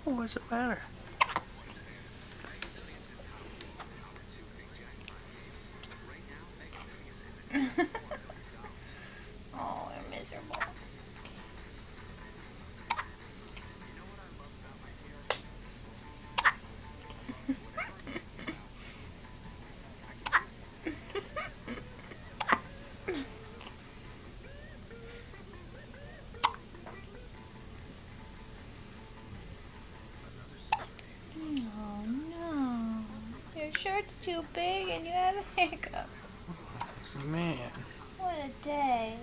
What's the matter? Oh, you're miserable. Oh no. Your shirt's too big and you have hiccups. Man. What a day.